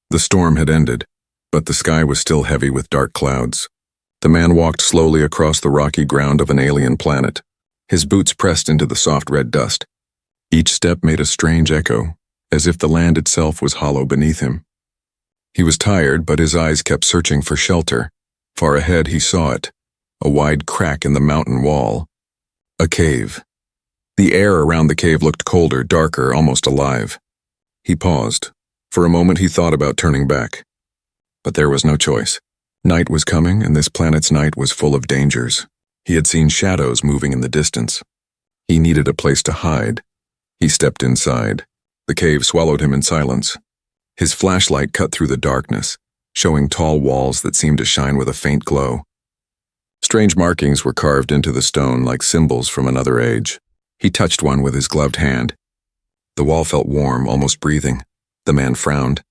The storm had ended, but the sky was still heavy with dark clouds. The man walked slowly across the rocky ground of an alien planet. His boots pressed into the soft red dust. Each step made a strange echo, as if the land itself was hollow beneath him. He was tired, but his eyes kept searching for shelter. Far ahead he saw it, a wide crack in the mountain wall. A cave. The air around the cave looked colder, darker, almost alive. He paused. For a moment he thought about turning back. But there was no choice. Night was coming, and this planet's night was full of dangers. He had seen shadows moving in the distance. He needed a place to hide. He stepped inside. The cave swallowed him in silence. His flashlight cut through the darkness, showing tall walls that seemed to shine with a faint glow. Strange markings were carved into the stone like symbols from another age. He touched one with his gloved hand. The wall felt warm, almost breathing. The man frowned.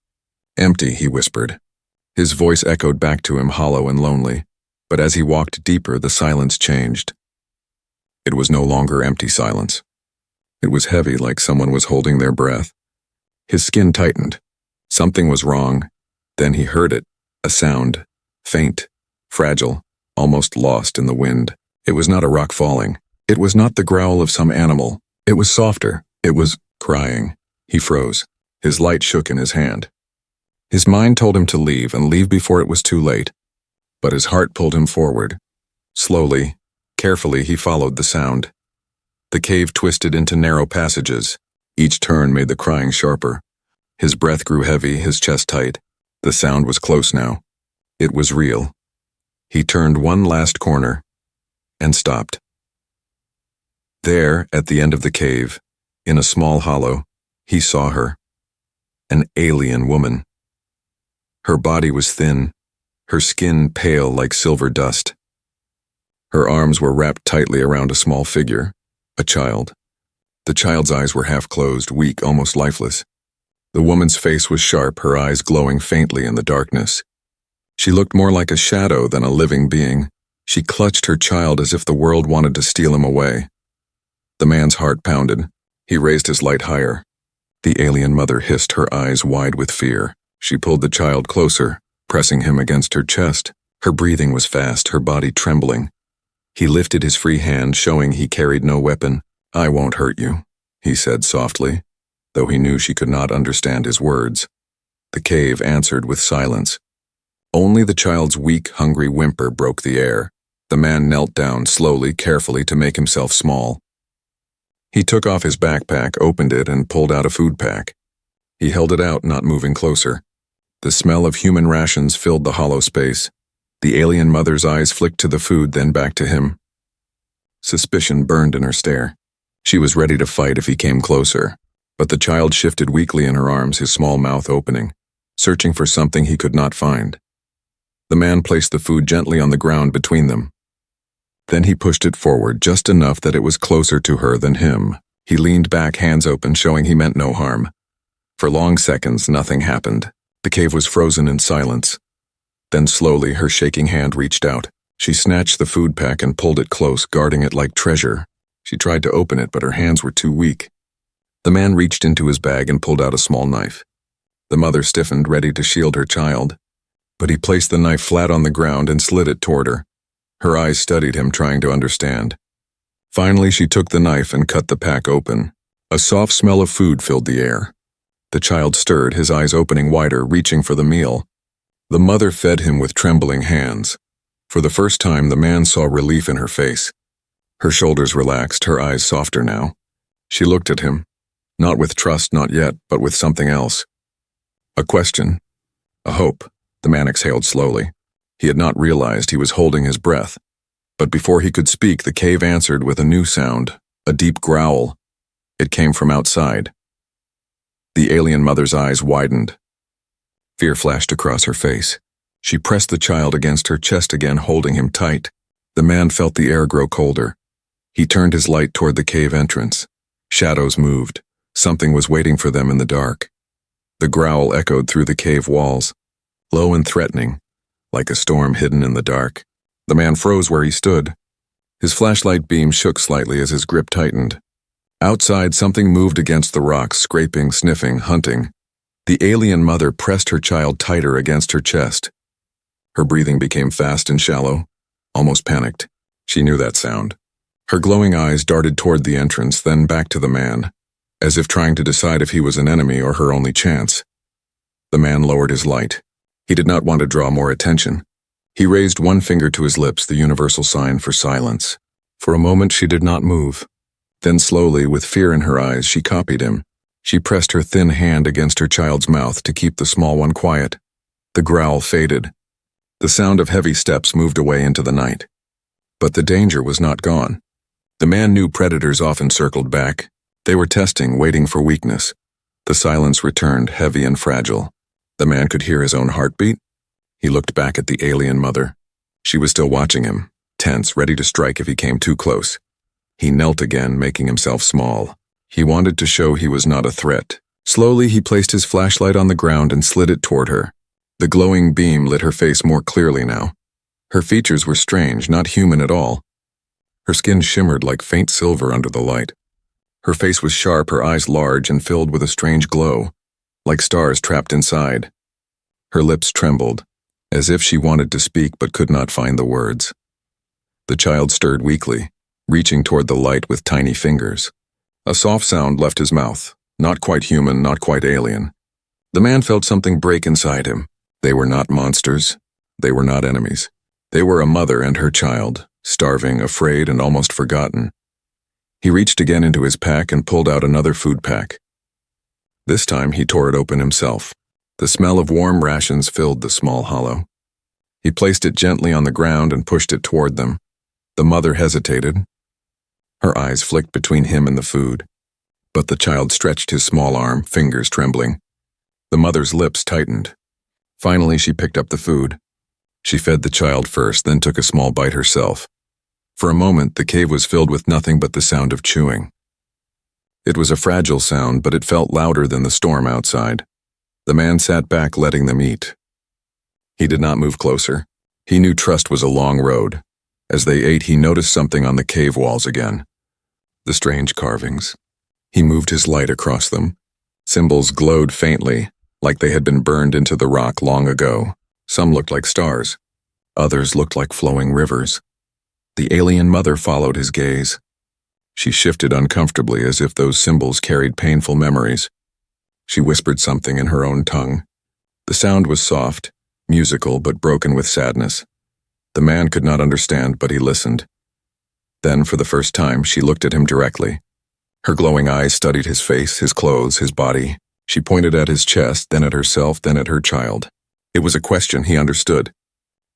"Empty," he whispered. His voice echoed back to him, hollow and lonely, but as he walked deeper, the silence changed. It was no longer empty silence. It was heavy, like someone was holding their breath. His skin tightened. Something was wrong. Then he heard it, a sound, faint, fragile, almost lost in the wind. It was not a rock falling. It was not the growl of some animal. It was softer. It was crying. He froze. His light shook in his hand. His mind told him to leave, and leave before it was too late. But his heart pulled him forward. Slowly, carefully, he followed the sound. The cave twisted into narrow passages. Each turn made the crying sharper. His breath grew heavy, his chest tight. The sound was close now. It was real. He turned one last corner and stopped. There, at the end of the cave, in a small hollow, he saw her. An alien woman. Her body was thin, her skin pale like silver dust. Her arms were wrapped tightly around a small figure, a child. The child's eyes were half closed, weak, almost lifeless. The woman's face was sharp, her eyes glowing faintly in the darkness. She looked more like a shadow than a living being. She clutched her child as if the world wanted to steal him away. The man's heart pounded. He raised his light higher. The alien mother hissed, her eyes wide with fear. She pulled the child closer, pressing him against her chest. Her breathing was fast, her body trembling. He lifted his free hand, showing he carried no weapon. "I won't hurt you," he said softly, though he knew she could not understand his words. The cave answered with silence. Only the child's weak, hungry whimper broke the air. The man knelt down slowly, carefully, to make himself small. He took off his backpack, opened it, and pulled out a food pack. He held it out, not moving closer. The smell of human rations filled the hollow space. The alien mother's eyes flicked to the food, then back to him. Suspicion burned in her stare. She was ready to fight if he came closer, but the child shifted weakly in her arms, his small mouth opening, searching for something he could not find. The man placed the food gently on the ground between them. Then he pushed it forward, just enough that it was closer to her than him. He leaned back, hands open, showing he meant no harm. For long seconds, nothing happened. The cave was frozen in silence. Then slowly, her shaking hand reached out. She snatched the food pack and pulled it close, guarding it like treasure. She tried to open it, but her hands were too weak. The man reached into his bag and pulled out a small knife. The mother stiffened, ready to shield her child. But he placed the knife flat on the ground and slid it toward her. Her eyes studied him, trying to understand. Finally, she took the knife and cut the pack open. A soft smell of food filled the air. The child stirred, his eyes opening wider, reaching for the meal. The mother fed him with trembling hands. For the first time, the man saw relief in her face. Her shoulders relaxed, her eyes softer now. She looked at him, not with trust, not yet, but with something else. A question. A hope. The man exhaled slowly. He had not realized he was holding his breath. But before he could speak, the cave answered with a new sound, a deep growl. It came from outside. The alien mother's eyes widened. Fear flashed across her face. She pressed the child against her chest again, holding him tight. The man felt the air grow colder. He turned his light toward the cave entrance. Shadows moved. Something was waiting for them in the dark. The growl echoed through the cave walls, low and threatening, like a storm hidden in the dark. The man froze where he stood. His flashlight beam shook slightly as his grip tightened. Outside, something moved against the rocks, scraping, sniffing, hunting. The alien mother pressed her child tighter against her chest. Her breathing became fast and shallow, almost panicked. She knew that sound. Her glowing eyes darted toward the entrance, then back to the man, as if trying to decide if he was an enemy or her only chance. The man lowered his light. He did not want to draw more attention. He raised one finger to his lips, the universal sign for silence. For a moment she did not move. Then slowly, with fear in her eyes, she copied him. She pressed her thin hand against her child's mouth to keep the small one quiet. The growl faded. The sound of heavy steps moved away into the night. But the danger was not gone. The man knew predators often circled back. They were testing, waiting for weakness. The silence returned, heavy and fragile. The man could hear his own heartbeat. He looked back at the alien mother. She was still watching him, tense, ready to strike if he came too close. He knelt again, making himself small. He wanted to show he was not a threat. Slowly, he placed his flashlight on the ground and slid it toward her. The glowing beam lit her face more clearly now. Her features were strange, not human at all. Her skin shimmered like faint silver under the light. Her face was sharp, her eyes large and filled with a strange glow, like stars trapped inside. Her lips trembled, as if she wanted to speak but could not find the words. The child stirred weakly, reaching toward the light with tiny fingers. A soft sound left his mouth, not quite human, not quite alien. The man felt something break inside him. They were not monsters. They were not enemies. They were a mother and her child, starving, afraid, and almost forgotten. He reached again into his pack and pulled out another food pack. This time he tore it open himself. The smell of warm rations filled the small hollow. He placed it gently on the ground and pushed it toward them. The mother hesitated. Her eyes flicked between him and the food. But the child stretched his small arm, fingers trembling. The mother's lips tightened. Finally, she picked up the food. She fed the child first, then took a small bite herself. For a moment, the cave was filled with nothing but the sound of chewing. It was a fragile sound, but it felt louder than the storm outside. The man sat back, letting them eat. He did not move closer. He knew trust was a long road. As they ate, he noticed something on the cave walls again. The strange carvings. He moved his light across them. Symbols glowed faintly, like they had been burned into the rock long ago. Some looked like stars. Others looked like flowing rivers. The alien mother followed his gaze. She shifted uncomfortably as if those symbols carried painful memories. She whispered something in her own tongue. The sound was soft, musical, but broken with sadness. The man could not understand, but he listened. Then, for the first time, she looked at him directly. Her glowing eyes studied his face, his clothes, his body. She pointed at his chest, then at herself, then at her child. It was a question he understood.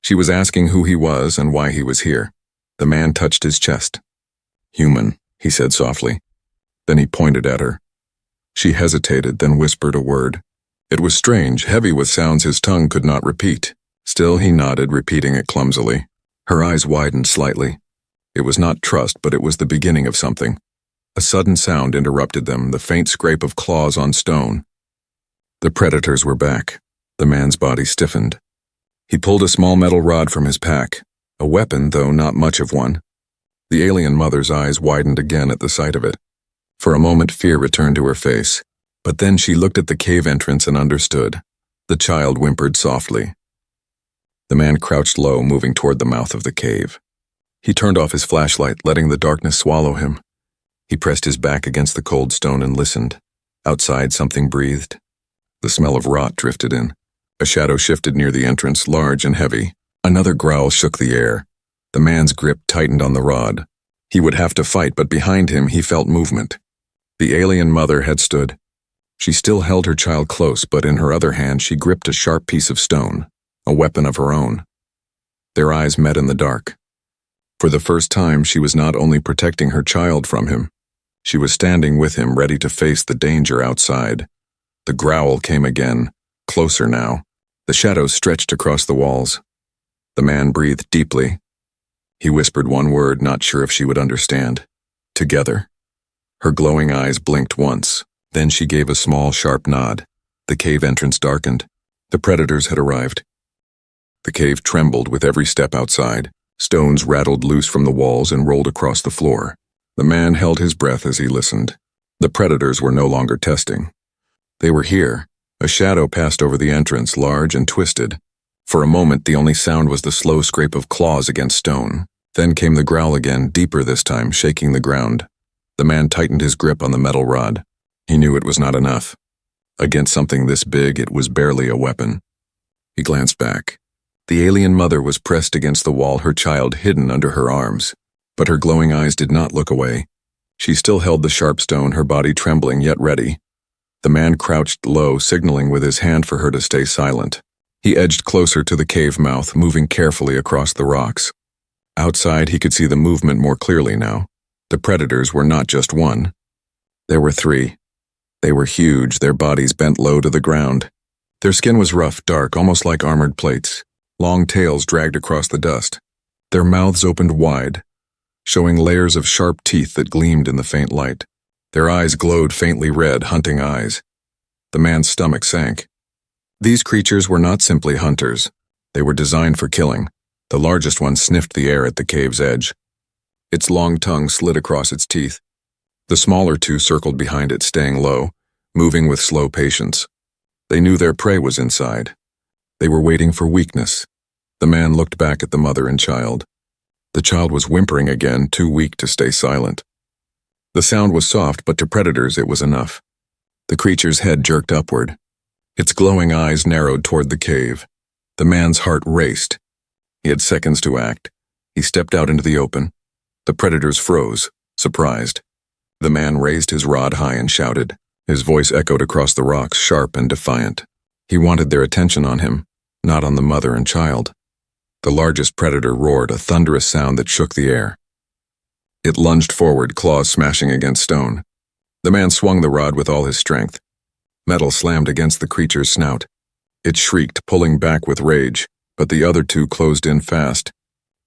She was asking who he was and why he was here. The man touched his chest. "Human," he said softly. Then he pointed at her. She hesitated, then whispered a word. It was strange, heavy with sounds his tongue could not repeat. Still he nodded, repeating it clumsily. Her eyes widened slightly. It was not trust, but it was the beginning of something. A sudden sound interrupted them, the faint scrape of claws on stone. The predators were back. The man's body stiffened. He pulled a small metal rod from his pack, a weapon, though not much of one. The alien mother's eyes widened again at the sight of it. For a moment, fear returned to her face. But then she looked at the cave entrance and understood. The child whimpered softly. The man crouched low, moving toward the mouth of the cave. He turned off his flashlight, letting the darkness swallow him. He pressed his back against the cold stone and listened. Outside, something breathed. The smell of rot drifted in. A shadow shifted near the entrance, large and heavy. Another growl shook the air. The man's grip tightened on the rod. He would have to fight, but behind him he felt movement. The alien mother had stood. She still held her child close, but in her other hand she gripped a sharp piece of stone, a weapon of her own. Their eyes met in the dark. For the first time, she was not only protecting her child from him, she was standing with him, ready to face the danger outside. The growl came again, closer now. The shadows stretched across the walls. The man breathed deeply. He whispered one word, not sure if she would understand. Together. Her glowing eyes blinked once. Then she gave a small, sharp nod. The cave entrance darkened. The predators had arrived. The cave trembled with every step outside. Stones rattled loose from the walls and rolled across the floor. The man held his breath as he listened. The predators were no longer testing. They were here, A shadow passed over the entrance, large and twisted. For a moment, the only sound was the slow scrape of claws against stone. Then came the growl again, deeper this time, shaking the ground. The man tightened his grip on the metal rod. He knew it was not enough. Against something this big, it was barely a weapon. He glanced back. The alien mother was pressed against the wall, her child hidden under her arms. But her glowing eyes did not look away. She still held the sharp stone, her body trembling yet ready. The man crouched low, signaling with his hand for her to stay silent. He edged closer to the cave mouth, moving carefully across the rocks. Outside, he could see the movement more clearly now. The predators were not just one. There were three. They were huge, their bodies bent low to the ground. Their skin was rough, dark, almost like armored plates. Long tails dragged across the dust. Their mouths opened wide, showing layers of sharp teeth that gleamed in the faint light. Their eyes glowed faintly red, hunting eyes. The man's stomach sank. These creatures were not simply hunters. They were designed for killing. The largest one sniffed the air at the cave's edge. Its long tongue slid across its teeth. The smaller two circled behind it, staying low, moving with slow patience. They knew their prey was inside. They were waiting for weakness. The man looked back at the mother and child. The child was whimpering again, too weak to stay silent. The sound was soft, but to predators it was enough. The creature's head jerked upward. Its glowing eyes narrowed toward the cave. The man's heart raced. He had seconds to act. He stepped out into the open. The predators froze, surprised. The man raised his rod high and shouted. His voice echoed across the rocks, sharp and defiant. He wanted their attention on him, not on the mother and child. The largest predator roared, a thunderous sound that shook the air. It lunged forward, claws smashing against stone. The man swung the rod with all his strength. Metal slammed against the creature's snout. It shrieked, pulling back with rage, but the other two closed in fast.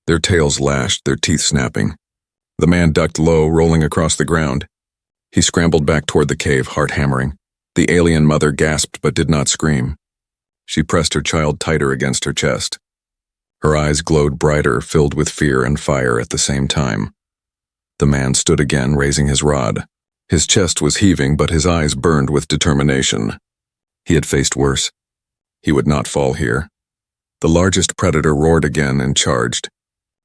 Their tails lashed, their teeth snapping. The man ducked low, rolling across the ground. He scrambled back toward the cave, heart hammering. The alien mother gasped but did not scream. She pressed her child tighter against her chest. Her eyes glowed brighter, filled with fear and fire at the same time. The man stood again, raising his rod. His chest was heaving, but his eyes burned with determination. He had faced worse. He would not fall here. The largest predator roared again and charged.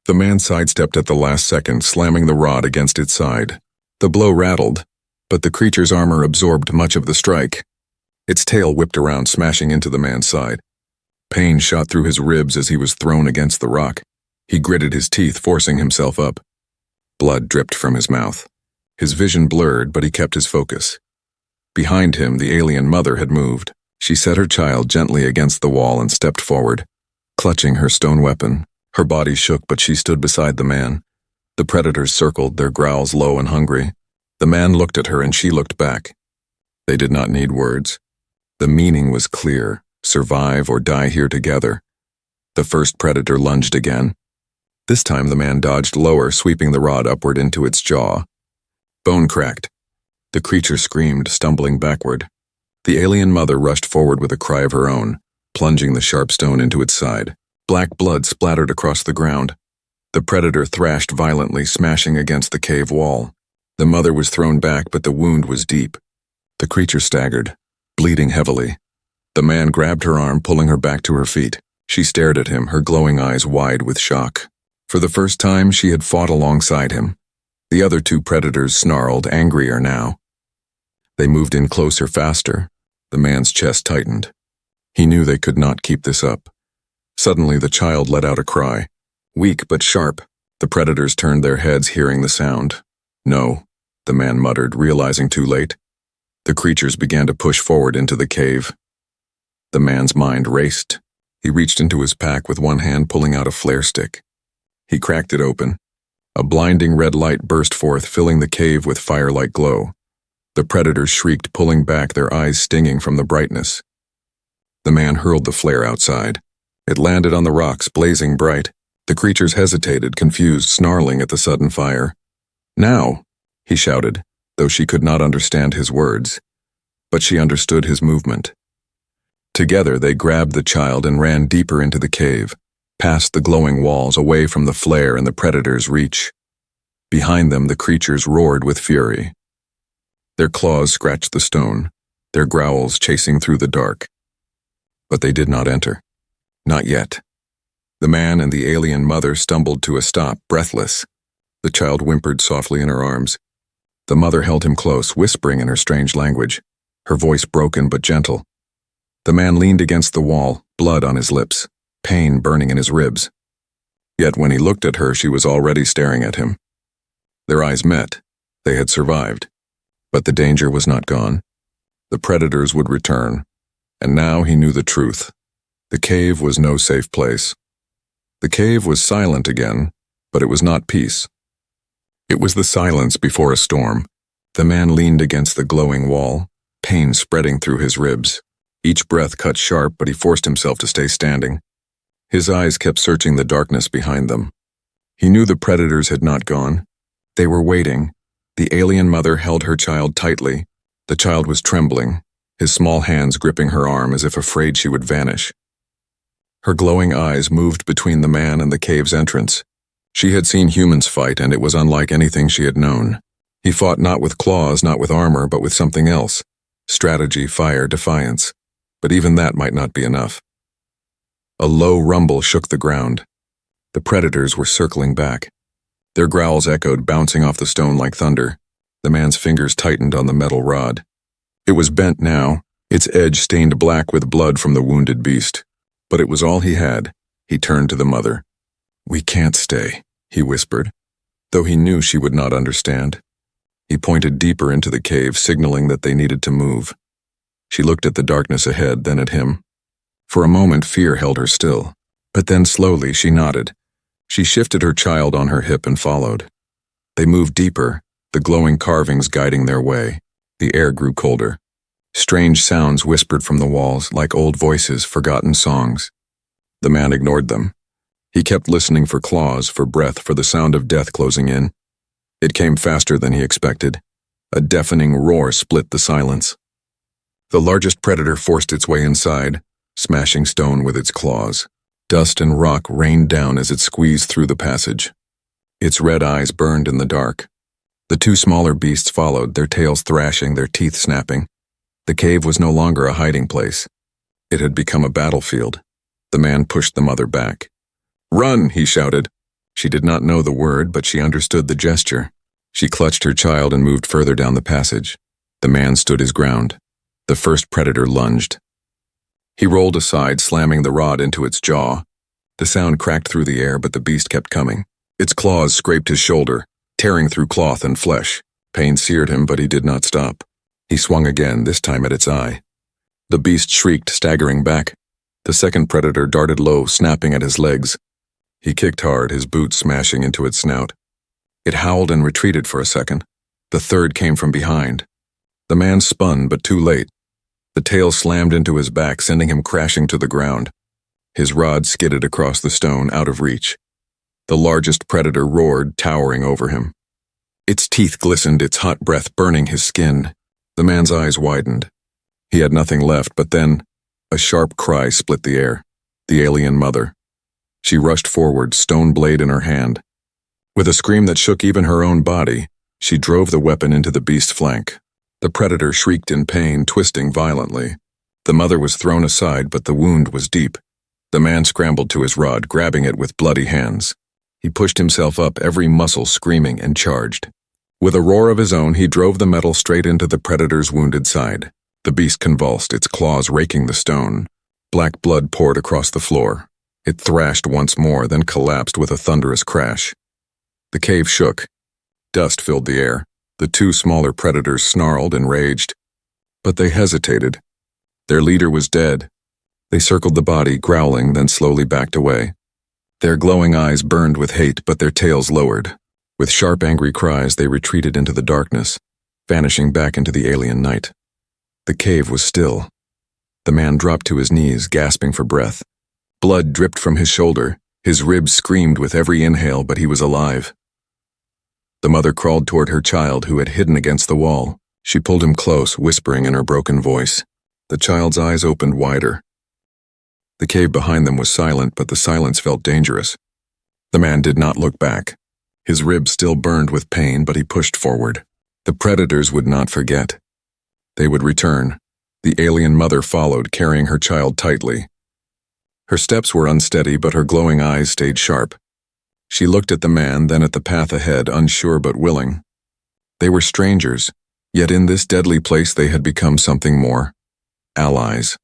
The man sidestepped at the last second, slamming the rod against its side. The blow rattled, but the creature's armor absorbed much of the strike. Its tail whipped around, smashing into the man's side. Pain shot through his ribs as he was thrown against the rock. He gritted his teeth, forcing himself up. Blood dripped from his mouth. His vision blurred, but he kept his focus. Behind him, the alien mother had moved. She set her child gently against the wall and stepped forward, clutching her stone weapon. Her body shook, but she stood beside the man. The predators circled, their growls low and hungry. The man looked at her and she looked back. They did not need words. The meaning was clear: survive or die here together. The first predator lunged again. This time the man dodged lower, sweeping the rod upward into its jaw. Bone cracked. The creature screamed, stumbling backward. The alien mother rushed forward with a cry of her own, plunging the sharp stone into its side. Black blood splattered across the ground. The predator thrashed violently, smashing against the cave wall. The mother was thrown back, but the wound was deep. The creature staggered, bleeding heavily. The man grabbed her arm, pulling her back to her feet. She stared at him, her glowing eyes wide with shock. For the first time, she had fought alongside him. The other two predators snarled, angrier now. They moved in closer, faster. The man's chest tightened. He knew they could not keep this up. Suddenly, the child let out a cry. Weak but sharp. The predators turned their heads, hearing the sound. No, the man muttered, realizing too late. The creatures began to push forward into the cave. The man's mind raced. He reached into his pack with one hand, pulling out a flare stick. He cracked it open. A blinding red light burst forth, filling the cave with fire-like glow. The predators shrieked, pulling back, their eyes stinging from the brightness. The man hurled the flare outside. It landed on the rocks, blazing bright. The creatures hesitated, confused, snarling at the sudden fire. "Now!" he shouted, though she could not understand his words. But she understood his movement. Together they grabbed the child and ran deeper into the cave, past the glowing walls, away from the flare and the predator's reach. Behind them, the creatures roared with fury. Their claws scratched the stone. their growls chasing through the dark. But they did not enter. Not yet. The man and the alien mother stumbled to a stop, breathless. The child whimpered softly in her arms. The mother held him close, whispering in her strange language, her voice broken but gentle. The man leaned against the wall, blood on his lips, pain burning in his ribs. Yet when he looked at her, she was already staring at him. Their eyes met. They had survived. But the danger was not gone. The predators would return. And now he knew the truth. The cave was no safe place. The cave was silent again, but it was not peace. It was the silence before a storm. The man leaned against the glowing wall, pain spreading through his ribs. Each breath cut sharp, but he forced himself to stay standing. His eyes kept searching the darkness behind them. He knew the predators had not gone. They were waiting. The alien mother held her child tightly. The child was trembling, his small hands gripping her arm as if afraid she would vanish. Her glowing eyes moved between the man and the cave's entrance. She had seen humans fight, and it was unlike anything she had known. He fought not with claws, not with armor, but with something else. Strategy, fire, defiance. But even that might not be enough. A low rumble shook the ground. The predators were circling back. Their growls echoed, bouncing off the stone like thunder. The man's fingers tightened on the metal rod. It was bent now, its edge stained black with blood from the wounded beast. But it was all he had. He turned to the mother. "We can't stay," he whispered, though he knew she would not understand. He pointed deeper into the cave, signaling that they needed to move. She looked at the darkness ahead, then at him. For a moment, fear held her still. But then slowly she nodded. She shifted her child on her hip and followed. They moved deeper, the glowing carvings guiding their way. The air grew colder. Strange sounds whispered from the walls, like old voices, forgotten songs. The man ignored them. He kept listening for claws, for breath, for the sound of death closing in. It came faster than he expected. A deafening roar split the silence. The largest predator forced its way inside, smashing stone with its claws. Dust and rock rained down as it squeezed through the passage. Its red eyes burned in the dark. The two smaller beasts followed, their tails thrashing, their teeth snapping. The cave was no longer a hiding place. It had become a battlefield. The man pushed the mother back. "Run!" he shouted. She did not know the word, but she understood the gesture. She clutched her child and moved further down the passage. The man stood his ground. The first predator lunged. He rolled aside, slamming the rod into its jaw. The sound cracked through the air, but the beast kept coming. Its claws scraped his shoulder, tearing through cloth and flesh. Pain seared him, but he did not stop. He swung again, this time at its eye. The beast shrieked, staggering back. The second predator darted low, snapping at his legs. He kicked hard, his boots smashing into its snout. It howled and retreated for a second. The third came from behind. The man spun, but too late. The tail slammed into his back, sending him crashing to the ground. His rod skidded across the stone, out of reach. The largest predator roared, towering over him. Its teeth glistened, its hot breath burning his skin. The man's eyes widened. He had nothing left, but then a sharp cry split the air. The alien mother. She rushed forward, stone blade in her hand. With a scream that shook even her own body, she drove the weapon into the beast's flank. The predator shrieked in pain, twisting violently. The mother was thrown aside, but the wound was deep. The man scrambled to his rod, grabbing it with bloody hands. He pushed himself up, every muscle screaming, and charged. With a roar of his own, he drove the metal straight into the predator's wounded side. The beast convulsed, its claws raking the stone. Black blood poured across the floor. It thrashed once more, then collapsed with a thunderous crash. The cave shook. Dust filled the air. The two smaller predators snarled and raged. But they hesitated. Their leader was dead. They circled the body, growling, then slowly backed away. Their glowing eyes burned with hate, but their tails lowered. With sharp, angry cries, they retreated into the darkness, vanishing back into the alien night. The cave was still. The man dropped to his knees, gasping for breath. Blood dripped from his shoulder. His ribs screamed with every inhale, but he was alive. The mother crawled toward her child, who had hidden against the wall. She pulled him close, whispering in her broken voice. The child's eyes opened wider. The cave behind them was silent, but the silence felt dangerous. The man did not look back. His ribs still burned with pain, but he pushed forward. The predators would not forget. They would return. The alien mother followed, carrying her child tightly. Her steps were unsteady, but her glowing eyes stayed sharp. She looked at the man, then at the path ahead, unsure but willing. They were strangers, yet in this deadly place they had become something more. Allies.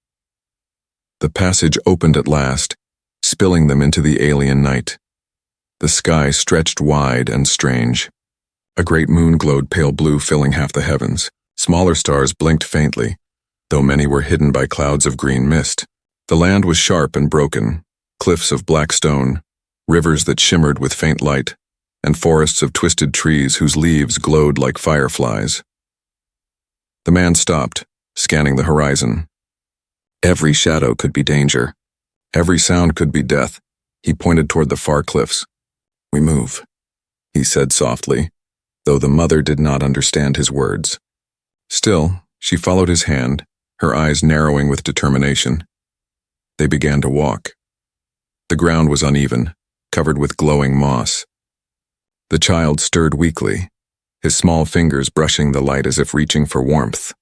The passage opened at last, spilling them into the alien night. The sky stretched wide and strange. A great moon glowed pale blue, filling half the heavens. Smaller stars blinked faintly, though many were hidden by clouds of green mist. The land was sharp and broken, cliffs of black stone, rivers that shimmered with faint light, and forests of twisted trees whose leaves glowed like fireflies. The man stopped, scanning the horizon. Every shadow could be danger. Every sound could be death. He pointed toward the far cliffs. "We move," he said softly, though the mother did not understand his words. Still, she followed his hand, her eyes narrowing with determination. They began to walk. The ground was uneven, covered with glowing moss. The child stirred weakly, his small fingers brushing the light as if reaching for warmth.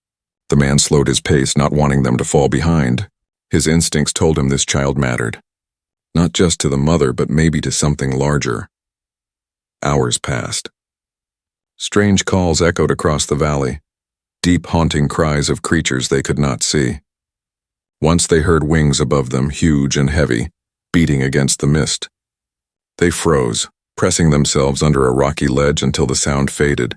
The man slowed his pace, not wanting them to fall behind. His instincts told him this child mattered, not just to the mother, but maybe to something larger. Hours passed. Strange calls echoed across the valley, deep haunting cries of creatures they could not see. Once they heard wings above them, huge and heavy, beating against the mist. They froze, pressing themselves under a rocky ledge until the sound faded.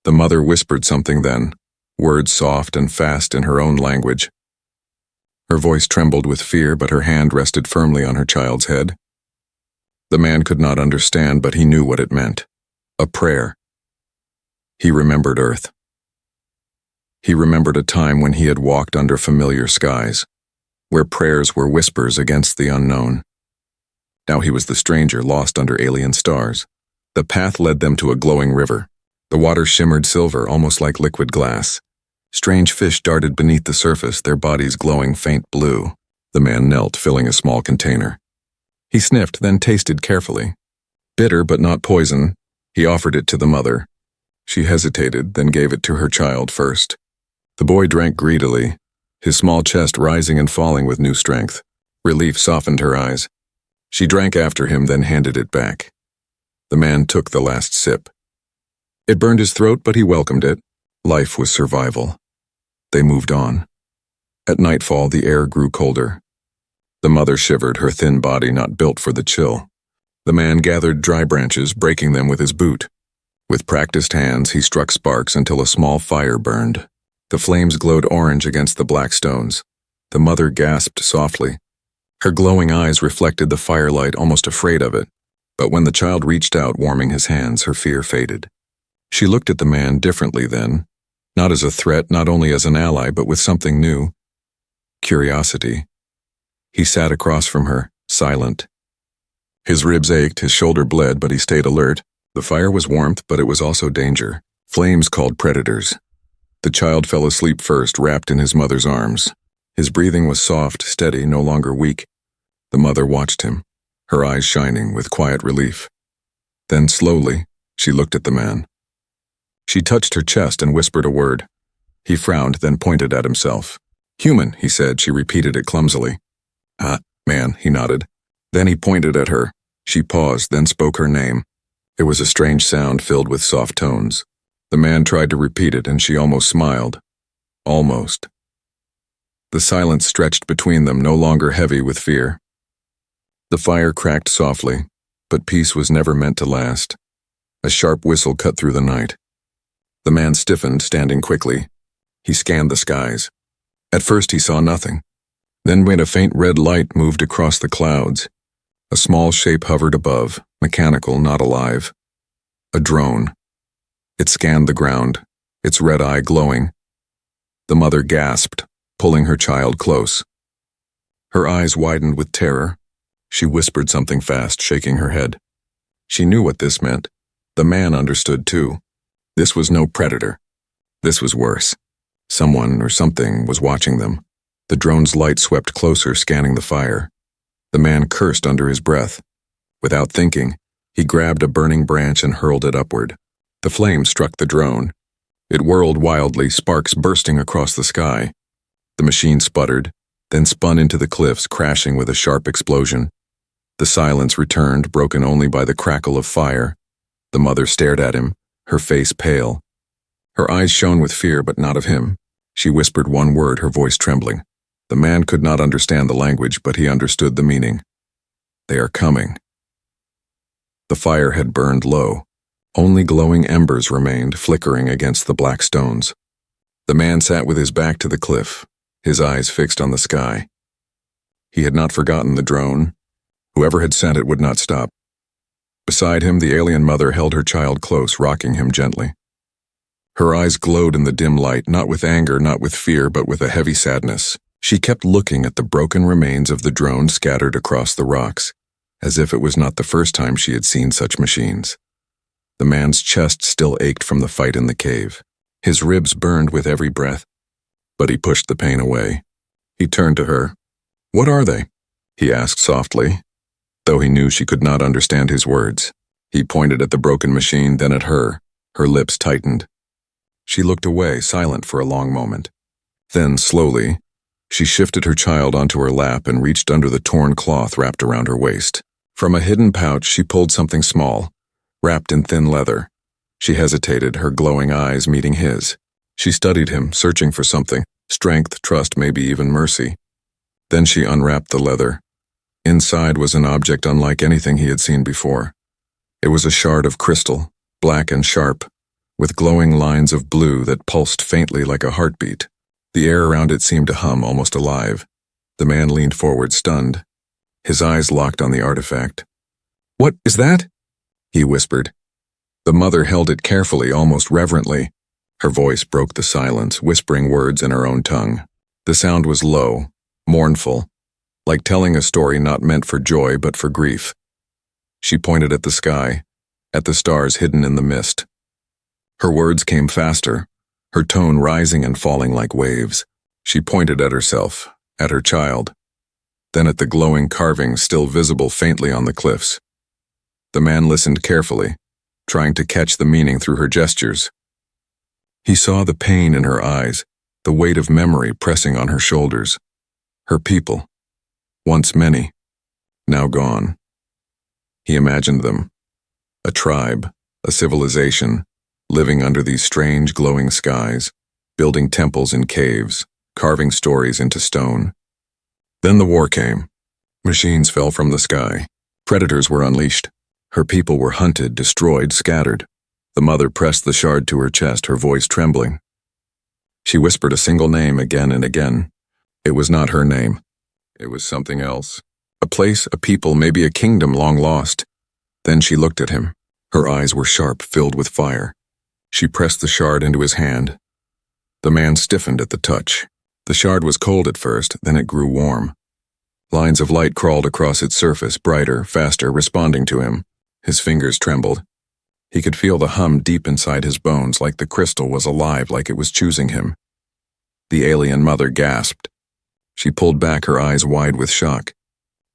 The mother whispered something then, words soft and fast in her own language. Her voice trembled with fear, but her hand rested firmly on her child's head. The man could not understand, but he knew what it meant. A prayer. He remembered Earth. He remembered a time when he had walked under familiar skies, where prayers were whispers against the unknown. Now he was the stranger lost under alien stars. The path led them to a glowing river. The water shimmered silver, almost like liquid glass. Strange fish darted beneath the surface, their bodies glowing faint blue. The man knelt, filling a small container. He sniffed, then tasted carefully. Bitter but not poison, he offered it to the mother. She hesitated, then gave it to her child first. The boy drank greedily, his small chest rising and falling with new strength. Relief softened her eyes. She drank after him, then handed it back. The man took the last sip. It burned his throat, but he welcomed it. Life was survival. They moved on. At nightfall, the air grew colder. The mother shivered, her thin body not built for the chill. The man gathered dry branches, breaking them with his boot. With practiced hands, he struck sparks until a small fire burned. The flames glowed orange against the black stones. The mother gasped softly. Her glowing eyes reflected the firelight, almost afraid of it. But when the child reached out, warming his hands, her fear faded. She looked at the man differently then, not as a threat, not only as an ally, but with something new. Curiosity. He sat across from her, silent. His ribs ached, his shoulder bled, but he stayed alert. The fire was warmth, but it was also danger. Flames called predators. The child fell asleep first, wrapped in his mother's arms. His breathing was soft, steady, no longer weak. The mother watched him, her eyes shining with quiet relief. Then slowly, she looked at the man. She touched her chest and whispered a word. He frowned, then pointed at himself. "Human," he said. She repeated it clumsily. "Ah, man," he nodded. Then he pointed at her. She paused, then spoke her name. It was a strange sound filled with soft tones. The man tried to repeat it, and she almost smiled. Almost. The silence stretched between them, no longer heavy with fear. The fire cracked softly, but peace was never meant to last. A sharp whistle cut through the night. The man stiffened, standing quickly. He scanned the skies. At first he saw nothing. Then when a faint red light moved across the clouds, a small shape hovered above, mechanical, not alive. A drone. It scanned the ground, its red eye glowing. The mother gasped, pulling her child close. Her eyes widened with terror. She whispered something fast, shaking her head. She knew what this meant. The man understood too. This was no predator. This was worse. Someone or something was watching them. The drone's light swept closer, scanning the fire. The man cursed under his breath. Without thinking, he grabbed a burning branch and hurled it upward. The flame struck the drone. It whirled wildly, sparks bursting across the sky. The machine sputtered, then spun into the cliffs, crashing with a sharp explosion. The silence returned, broken only by the crackle of fire. The mother stared at him, her face pale. Her eyes shone with fear, but not of him. She whispered one word, her voice trembling. The man could not understand the language, but he understood the meaning. They are coming. The fire had burned low. Only glowing embers remained, flickering against the black stones. The man sat with his back to the cliff, his eyes fixed on the sky. He had not forgotten the drone. Whoever had sent it would not stop. Beside him, the alien mother held her child close, rocking him gently. Her eyes glowed in the dim light, not with anger, not with fear, but with a heavy sadness. She kept looking at the broken remains of the drone scattered across the rocks, as if it was not the first time she had seen such machines. The man's chest still ached from the fight in the cave. His ribs burned with every breath, but he pushed the pain away. He turned to her. "What are they?" he asked softly, though he knew she could not understand his words. He pointed at the broken machine, then at her. Her lips tightened. She looked away, silent for a long moment. Then, slowly, she shifted her child onto her lap and reached under the torn cloth wrapped around her waist. From a hidden pouch, she pulled something small, wrapped in thin leather. She hesitated, her glowing eyes meeting his. She studied him, searching for something, strength, trust, maybe even mercy. Then she unwrapped the leather. Inside was an object unlike anything he had seen before. It was a shard of crystal, black and sharp, with glowing lines of blue that pulsed faintly like a heartbeat. The air around it seemed to hum, almost alive. The man leaned forward, stunned. His eyes locked on the artifact. "What is that?" he whispered. The mother held it carefully, almost reverently. Her voice broke the silence, whispering words in her own tongue. The sound was low, mournful, like telling a story not meant for joy but for grief. She pointed at the sky, at the stars hidden in the mist. Her words came faster, her tone rising and falling like waves. She pointed at herself, at her child, then at the glowing carvings still visible faintly on the cliffs. The man listened carefully, trying to catch the meaning through her gestures. He saw the pain in her eyes, the weight of memory pressing on her shoulders. Her people, once many, now gone. He imagined them, a tribe, a civilization, living under these strange glowing skies, building temples in caves, carving stories into stone. Then the war came. Machines fell from the sky. Predators were unleashed. Her people were hunted, destroyed, scattered. The mother pressed the shard to her chest, her voice trembling. She whispered a single name again and again. It was not her name. It was something else. A place, a people, maybe a kingdom long lost. Then she looked at him. Her eyes were sharp, filled with fire. She pressed the shard into his hand. The man stiffened at the touch. The shard was cold at first, then it grew warm. Lines of light crawled across its surface, brighter, faster, responding to him. His fingers trembled. He could feel the hum deep inside his bones, like the crystal was alive, like it was choosing him. The alien mother gasped. She pulled back, her eyes wide with shock.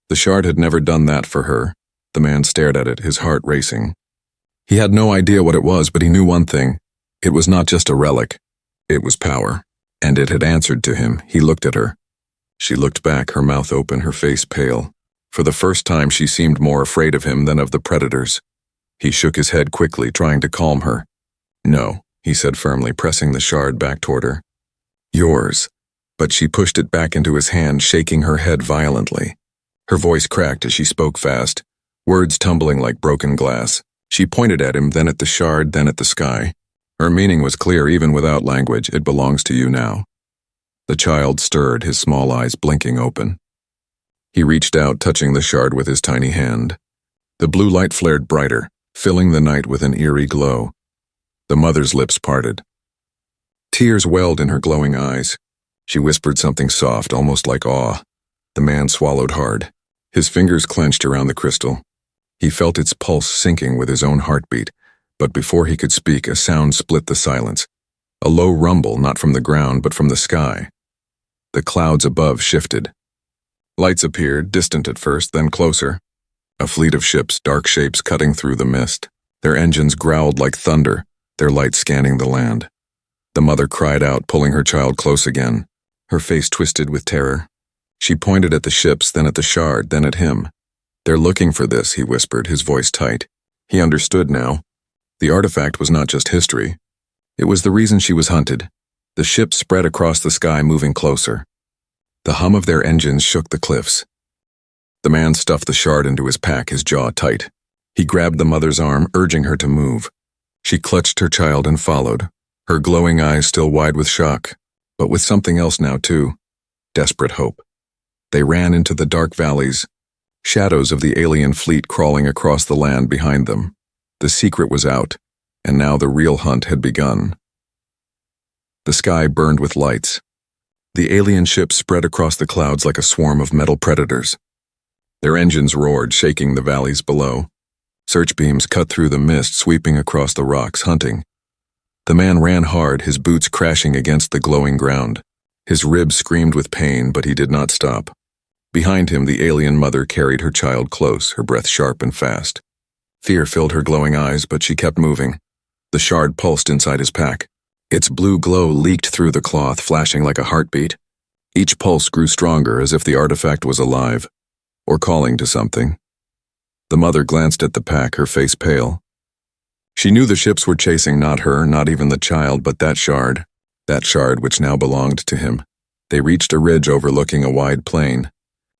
The shard had never done that for her. The man stared at it, his heart racing. He had no idea what it was, but he knew one thing. It was not just a relic. It was power. And it had answered to him. He looked at her. She looked back, her mouth open, her face pale. For the first time, she seemed more afraid of him than of the predators. He shook his head quickly, trying to calm her. "No," he said firmly, pressing the shard back toward her. "Yours." But she pushed it back into his hand, shaking her head violently. Her voice cracked as she spoke fast, words tumbling like broken glass. She pointed at him, then at the shard, then at the sky. Her meaning was clear even without language. It belongs to you now. The child stirred, his small eyes blinking open. He reached out, touching the shard with his tiny hand. The blue light flared brighter, filling the night with an eerie glow. The mother's lips parted. Tears welled in her glowing eyes. She whispered something soft, almost like awe. The man swallowed hard. His fingers clenched around the crystal. He felt its pulse sinking with his own heartbeat, but before he could speak, a sound split the silence. A low rumble, not from the ground, but from the sky. The clouds above shifted. Lights appeared, distant at first, then closer. A fleet of ships, dark shapes cutting through the mist. Their engines growled like thunder, their light scanning the land. The mother cried out, pulling her child close again. Her face twisted with terror. She pointed at the ships, then at the shard, then at him. "They're looking for this," he whispered, his voice tight. He understood now. The artifact was not just history. It was the reason she was hunted. The ships spread across the sky, moving closer. The hum of their engines shook the cliffs. The man stuffed the shard into his pack, his jaw tight. He grabbed the mother's arm, urging her to move. She clutched her child and followed, her glowing eyes still wide with shock, but with something else now too, desperate hope. They ran into the dark valleys, shadows of the alien fleet crawling across the land behind them. The secret was out, and now the real hunt had begun. The sky burned with lights. The alien ships spread across the clouds like a swarm of metal predators. Their engines roared, shaking the valleys below. Search beams cut through the mist, sweeping across the rocks, hunting. The man ran hard, his boots crashing against the glowing ground. His ribs screamed with pain, but he did not stop. Behind him, the alien mother carried her child close, her breath sharp and fast. Fear filled her glowing eyes, but she kept moving. The shard pulsed inside his pack. Its blue glow leaked through the cloth, flashing like a heartbeat. Each pulse grew stronger, as if the artifact was alive, or calling to something. The mother glanced at the pack, her face pale. She knew the ships were chasing not her, not even the child, but that shard which now belonged to him. They reached a ridge overlooking a wide plain.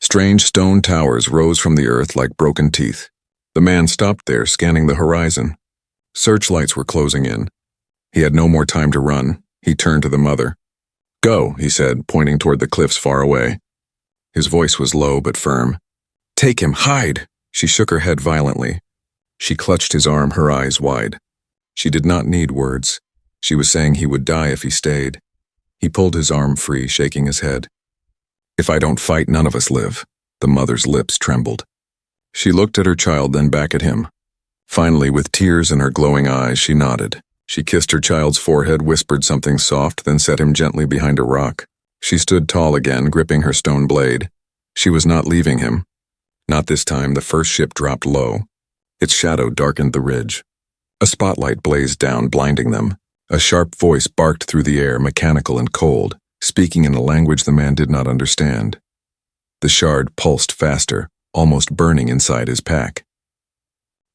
Strange stone towers rose from the earth like broken teeth. The man stopped there, scanning the horizon. Searchlights were closing in. He had no more time to run. He turned to the mother. "Go," he said, pointing toward the cliffs far away. His voice was low but firm. "Take him, hide!" She shook her head violently. She clutched his arm, her eyes wide. She did not need words. She was saying he would die if he stayed. He pulled his arm free, shaking his head. "If I don't fight, none of us live." The mother's lips trembled. She looked at her child, then back at him. Finally, with tears in her glowing eyes, she nodded. She kissed her child's forehead, whispered something soft, then set him gently behind a rock. She stood tall again, gripping her stone blade. She was not leaving him. Not this time. The first ship dropped low. Its shadow darkened the ridge. A spotlight blazed down, blinding them. A sharp voice barked through the air, mechanical and cold, speaking in a language the man did not understand. The shard pulsed faster, almost burning inside his pack.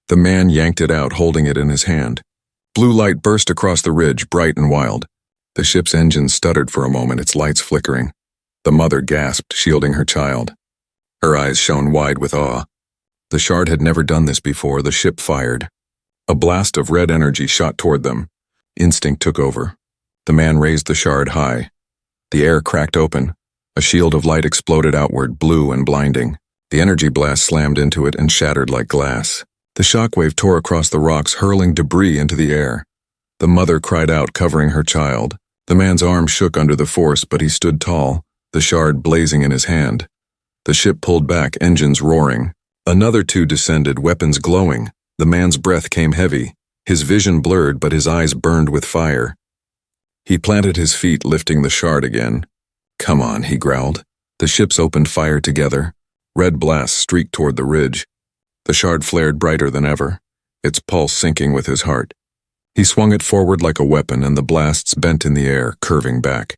The man yanked it out, holding it in his hand. Blue light burst across the ridge, bright and wild. The ship's engine stuttered for a moment, its lights flickering. The mother gasped, shielding her child. Her eyes shone wide with awe. The shard had never done this before. The ship fired. A blast of red energy shot toward them. Instinct took over. The man raised the shard high. The air cracked open. A shield of light exploded outward, blue and blinding. The energy blast slammed into it and shattered like glass. The shockwave tore across the rocks, hurling debris into the air. The mother cried out, covering her child. The man's arm shook under the force, but he stood tall, the shard blazing in his hand. The ship pulled back, engines roaring. Another two descended, weapons glowing. The man's breath came heavy. His vision blurred, but his eyes burned with fire. He planted his feet, lifting the shard again. "Come on," he growled. The ships opened fire together. Red blasts streaked toward the ridge. The shard flared brighter than ever, its pulse syncing with his heart. He swung it forward like a weapon, and the blasts bent in the air, curving back.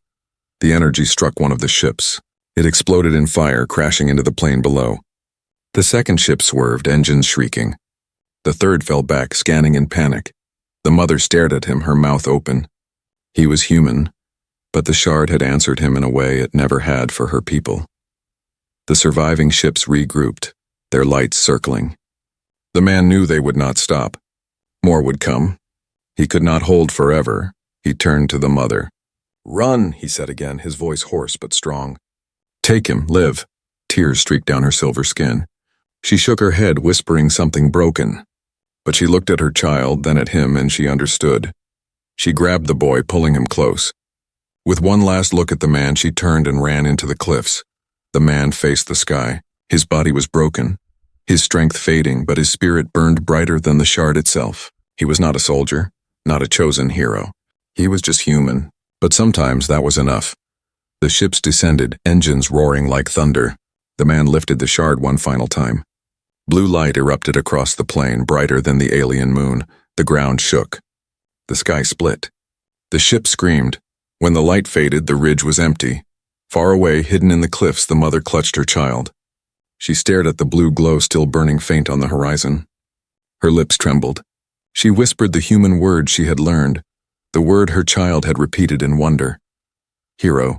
The energy struck one of the ships. It exploded in fire, crashing into the plain below. The second ship swerved, engines shrieking. The third fell back, scanning in panic. The mother stared at him, her mouth open. He was human, but the shard had answered him in a way it never had for her people. The surviving ships regrouped, their lights circling. The man knew they would not stop. More would come. He could not hold forever. He turned to the mother. "Run," he said again, his voice hoarse but strong. "Take him, live." Tears streaked down her silver skin. She shook her head, whispering something broken. But she looked at her child, then at him, and she understood. She grabbed the boy, pulling him close. With one last look at the man, she turned and ran into the cliffs. The man faced the sky. His body was broken, his strength fading, but his spirit burned brighter than the shard itself. He was not a soldier, not a chosen hero. He was just human, but sometimes that was enough. The ships descended, engines roaring like thunder. The man lifted the shard one final time. Blue light erupted across the plain, brighter than the alien moon. The ground shook. The sky split. The ship screamed. When the light faded, the ridge was empty. Far away, hidden in the cliffs, the mother clutched her child. She stared at the blue glow still burning faint on the horizon. Her lips trembled. She whispered the human word she had learned, the word her child had repeated in wonder. Hero.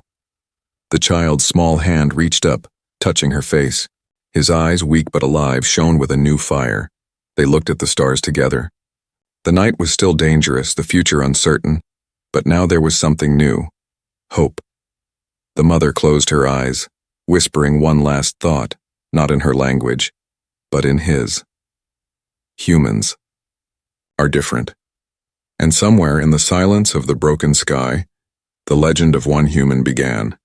The child's small hand reached up, touching her face. His eyes, weak but alive, shone with a new fire. They looked at the stars together. The night was still dangerous, the future uncertain, but now there was something new. Hope. The mother closed her eyes, whispering one last thought, not in her language, but in his. Humans are different. And somewhere in the silence of the broken sky, the legend of one human began.